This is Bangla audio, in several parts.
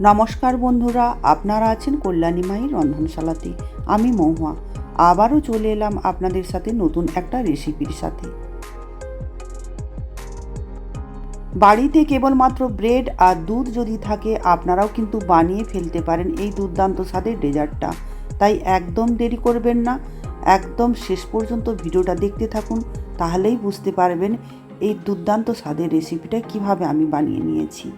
নমস্কার বন্ধুরা, আপনারা আছেন কল্যাণীমাই রন্ধনশালাতে। আমি মহুয়া আবারও চলে এলাম আপনাদের সাথে নতুন একটা রেসিপির সাথে। বাড়িতে কেবলমাত্র ব্রেড আর দুধ যদি থাকে আপনারাও কিন্তু বানিয়ে ফেলতে পারেন এই দুর্দান্ত স্বাদের ডেজার্টটা। তাই একদম দেরি করবেন না, একদম শেষ পর্যন্ত ভিডিওটা দেখতে থাকুন, তাহলেই বুঝতে পারবেন এই দুর্দান্ত স্বাদের রেসিপিটা কিভাবে আমি বানিয়ে নিয়েছি।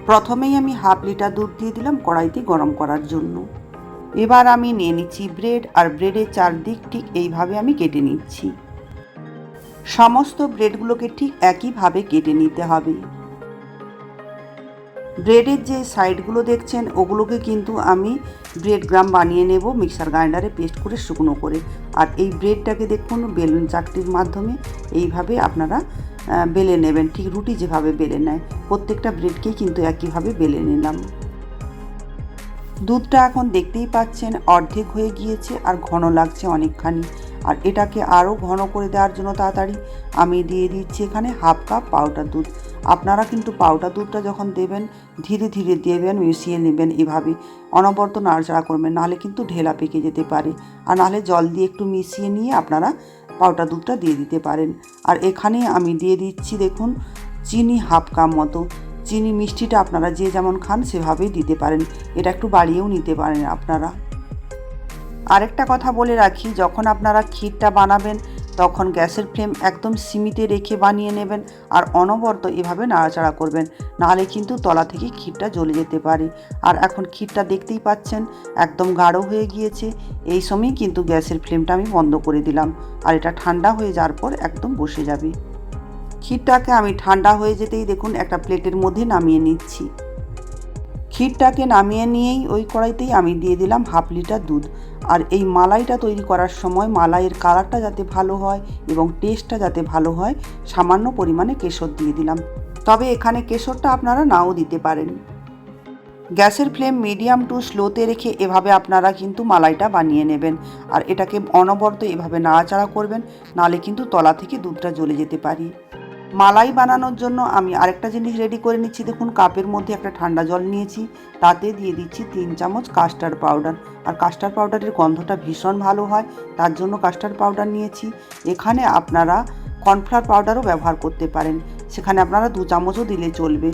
প্রথমেই আমি হাফ লিটার দুধ দিয়ে দিলাম কড়াইতে গরম করার জন্য। এবার আমি নিয়ে নিচ্ছি ব্রেড, আর ব্রেডের চারদিক ঠিক এইভাবে আমি কেটে নিচ্ছি। সমস্ত ব্রেডগুলোকে ঠিক একইভাবে কেটে নিতে হবে। ব্রেডের যে সাইডগুলো দেখছেন ওগুলোকে কিন্তু আমি ব্রেড গ্রাম বানিয়ে নেব মিক্সার গ্রাইন্ডারে পেস্ট করে শুকনো করে। আর এই ব্রেডটাকে দেখুন বেলুন চাকতির মাধ্যমে এইভাবে আপনারা বেলে নেবেন, ঠিক রুটি যেভাবে বেলে নেয় প্রত্যেকটা ব্রেডকেই কিন্তু একইভাবে বেলে নিলাম। দুধটা এখন দেখতেই পাচ্ছেন অর্ধেক হয়ে গিয়েছে আর ঘন লাগছে অনেকখানি। আর এটাকে আরও ঘন করে দেওয়ার জন্য তাড়াতাড়ি আমি দিয়ে দিচ্ছি এখানে হাফ কাপ পাউডার দুধ। আপনারা কিন্তু পাউডার দুধটা যখন দেবেন ধীরে ধীরে দেবেন, মিশিয়ে নেবেন, এভাবে অনবরত নাড়াচাড়া করবেন, নাহলে কিন্তু ঢেলা পেকে যেতে পারে। আর নাহলে জল দিয়ে একটু মিশিয়ে নিয়ে আপনারা পাউডার দুধটা দিয়ে দিতে পারেন। আর এখানে আমি দিয়ে দিচ্ছি দেখুন চিনি হাফ কাপ মতো। চিনি মিষ্টিটা আপনারা যে যেমন খান সেভাবেই দিতে পারেন, এটা একটু বাড়িয়েও নিতে পারেন আপনারা। আরেকটা কথা বলে রাখি, যখন আপনারা ক্ষীরটা বানাবেন তখন গ্যাসের ফ্লেম একদম সিমিতে রেখে বানিয়ে নেবেন আর অনবরত এভাবে নাড়াচাড়া করবেন, নাহলে কিন্তু তলা থেকে ক্ষীরটা জ্বলে যেতে পারে। আর এখন ক্ষীরটা দেখতেই পাচ্ছেন একদম গাঢ় হয়ে গিয়েছে। এই সময় কিন্তু গ্যাসের ফ্লেমটা আমি বন্ধ করে দিলাম, আর এটা ঠান্ডা হয়ে যাওয়ার পর একদম বসে যাবে। ক্ষীরটাকে আমি ঠান্ডা হয়ে যেতেই দেখুন একটা প্লেটের মধ্যে নামিয়ে নিচ্ছি। ক্ষীরটাকে নামিয়ে নিয়েই ওই কড়াইতেই আমি দিয়ে দিলাম হাফ লিটার দুধ। আর এই মালাইটা তৈরি করার সময় মালাইয়ের কালারটা যাতে ভালো হয় এবং টেস্টটা যাতে ভালো হয় সামান্য পরিমাণে কেশর দিয়ে দিলাম, তবে এখানে কেশরটা আপনারা নাও দিতে পারেন। গ্যাসের ফ্লেম মিডিয়াম টু স্লোতে রেখে এভাবে আপনারা কিন্তু মালাইটা বানিয়ে নেবেন। আর এটাকে অনবরত এভাবে নাড়াচাড়া করবেন, নাহলে কিন্তু তলা থেকে দুধটা জ্বলে যেতে পারে। মালাই বানানোর জন্য আমি আরেকটা জিনিস রেডি করে নিচ্ছি। দেখুন কাপের মধ্যে একটা ঠান্ডা জল নিয়েছি, তাতে দিয়ে দিচ্ছি 3 চামচ কাস্টার্ড পাউডার। আর কাস্টার্ড পাউডারের গন্ধটা ভীষণ ভালো হয়, তার জন্য কাস্টার্ড পাউডার নিয়েছি। এখানে আপনারা কর্নফ্লাওয়ার পাউডারও ব্যবহার করতে পারেন, সেখানে আপনারা 2 চামচও দিলে চলবে।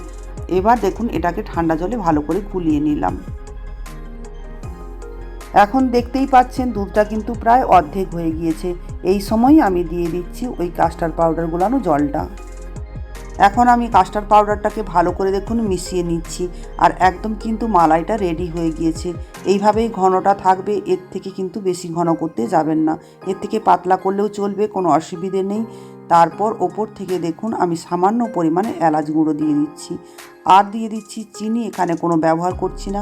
এবার দেখুন এটাকে ঠান্ডা জলে ভালো করে গুলিয়ে নিলাম। এখন দেখতেই পাচ্ছেন দুধটা কিন্তু প্রায় অর্ধেক হয়ে গিয়েছে। এই সময় আমি দিয়ে দিচ্ছি ওই কাস্টার্ড পাউডার গোলানো জলটা। এখন আমি কাস্টার্ড পাউডারটাকে ভালো করে দেখুন মিশিয়ে নিচ্ছি। আর একদম কিন্তু মালাইটা রেডি হয়ে গিয়েছে। এইভাবেই ঘনটা থাকবে, এর থেকে কিন্তু বেশি ঘন করতে যাবেন না। এর থেকে পাতলা করলেও চলবে, কোনো অসুবিধে নেই। তারপর ওপর থেকে দেখুন আমি সামান্য পরিমাণে এলাচ গুঁড়ো দিয়ে দিচ্ছি, আর দিয়ে দিচ্ছি চিনি, এখানে কোনো ব্যবহার করছি না।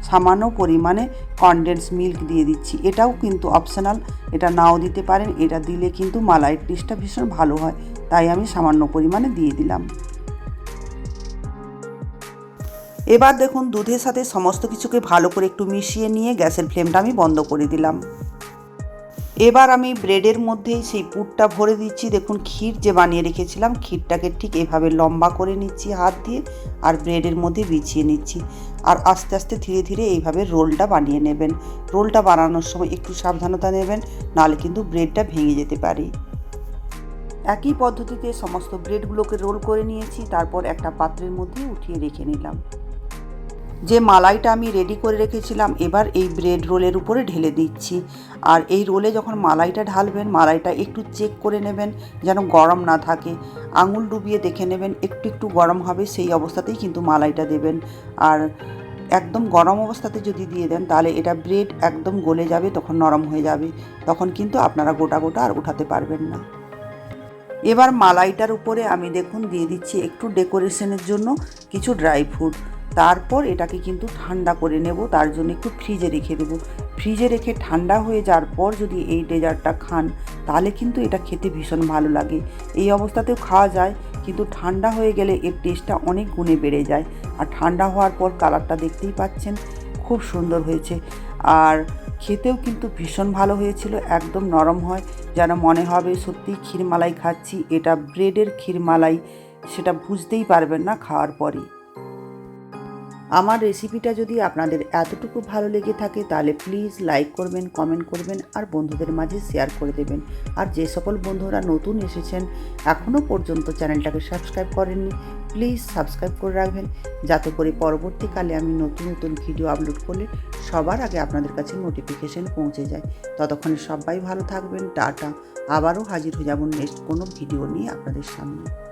সামান্য পরিমাণে কনডেন্স মিল্ক দিয়ে দিচ্ছি, এটাও কিন্তু অপশনাল, এটা নাও দিতে পারেন। এটা দিলে কিন্তু মালাইয়ের টেস্টটা ভীষণ ভালো হয়, তাই আমি সামান্য পরিমাণে দিয়ে দিলাম। এবার দেখুন দুধের সাথে সমস্ত কিছুকে ভালো করে একটু মিশিয়ে নিয়ে গ্যাসের ফ্লেমটা আমি বন্ধ করে দিলাম। এবার আমি ব্রেডের মধ্যেই সেই পুরটা ভরে দিচ্ছি। দেখুন ক্ষীর যে বানিয়ে রেখেছিলাম, ক্ষীরটাকে ঠিক এভাবে লম্বা করে নিচ্ছি হাত দিয়ে, আর ব্রেডের মধ্যে বিছিয়ে নিচ্ছি। আর আস্তে আস্তে ধীরে ধীরে এইভাবে রোলটা বানিয়ে নেবেন। রোলটা বানানোর সময় একটু সাবধানতা নেবেন, নাহলে কিন্তু ব্রেডটা ভেঙে যেতে পারে। একই পদ্ধতিতে সমস্ত ব্রেডগুলোকে রোল করে নিয়েছি, তারপর একটা পাত্রের মধ্যে উঠিয়ে রেখে নিলাম। যে মালাইটা আমি রেডি করে রেখেছিলাম এবার এই ব্রেড রোলের উপরে ঢেলে দিচ্ছি। আর এই রোলে যখন মালাইটা ঢালবেন, মালাইটা একটু চেক করে নেবেন যেন গরম না থাকে। আঙুল ডুবিয়ে দেখে নেবেন একটু একটু গরম হবে, সেই অবস্থাতেই কিন্তু মালাইটা দেবেন। আর একদম গরম অবস্থাতে যদি দিয়ে দেন তাহলে এটা ব্রেড একদম গলে যাবে, তখন নরম হয়ে যাবে, তখন কিন্তু আপনারা গোটা গোটা আর উঠাতে পারবেন না। এবার মালাইটার উপরে আমি দেখুন দিয়ে দিচ্ছি একটু ডেকোরেশনের জন্য কিছু ড্রাই ফ্রুট। তারপর এটাকে কিন্তু ঠান্ডা করে নেব, তার জন্য একটু ফ্রিজে রেখে দেবো। ফ্রিজে রেখে ঠান্ডা হয়ে যাওয়ার পর যদি এই ডেজার্টটা খান তাহলে কিন্তু এটা খেতে ভীষণ ভালো লাগে। এই অবস্থাতেও খাওয়া যায়, কিন্তু ঠান্ডা হয়ে গেলে এর টেস্টটা অনেক গুণে বেড়ে যায়। আর ঠান্ডা হওয়ার পর কালারটা দেখতেই পাচ্ছেন খুব সুন্দর হয়েছে। আর খেতেও কিন্তু ভীষণ ভালো হয়েছিল, একদম নরম হয়, যেন মনে হবে সত্যিই ক্ষীরমালাই খাচ্ছি। এটা ব্রেডের ক্ষীরমালাই, সেটা বুঝতেই পারবেন না খাওয়ার পরই। আমার রেসিপিটা যদি আপনাদের এতটুকু ভালো লেগে থাকে তাহলে প্লিজ লাইক করবেন, কমেন্ট করবেন আর বন্ধুদের মাঝে শেয়ার করে দেবেন। আর যে সকল বন্ধুরা নতুন এসেছেন এখনও পর্যন্ত চ্যানেলটাকে সাবস্ক্রাইব করেননি, প্লিজ সাবস্ক্রাইব করে রাখবেন, যাতে করে পরবর্তীকালে আমি নতুন নতুন ভিডিও আপলোড করলে সবার আগে আপনাদের কাছে নোটিফিকেশন পৌঁছে যায়। ততক্ষণে সবাই ভালো থাকবেন। টাটা। আবারও হাজির হয়ে যাব নেক্সট কোনো ভিডিও নিয়ে আপনাদের সামনে।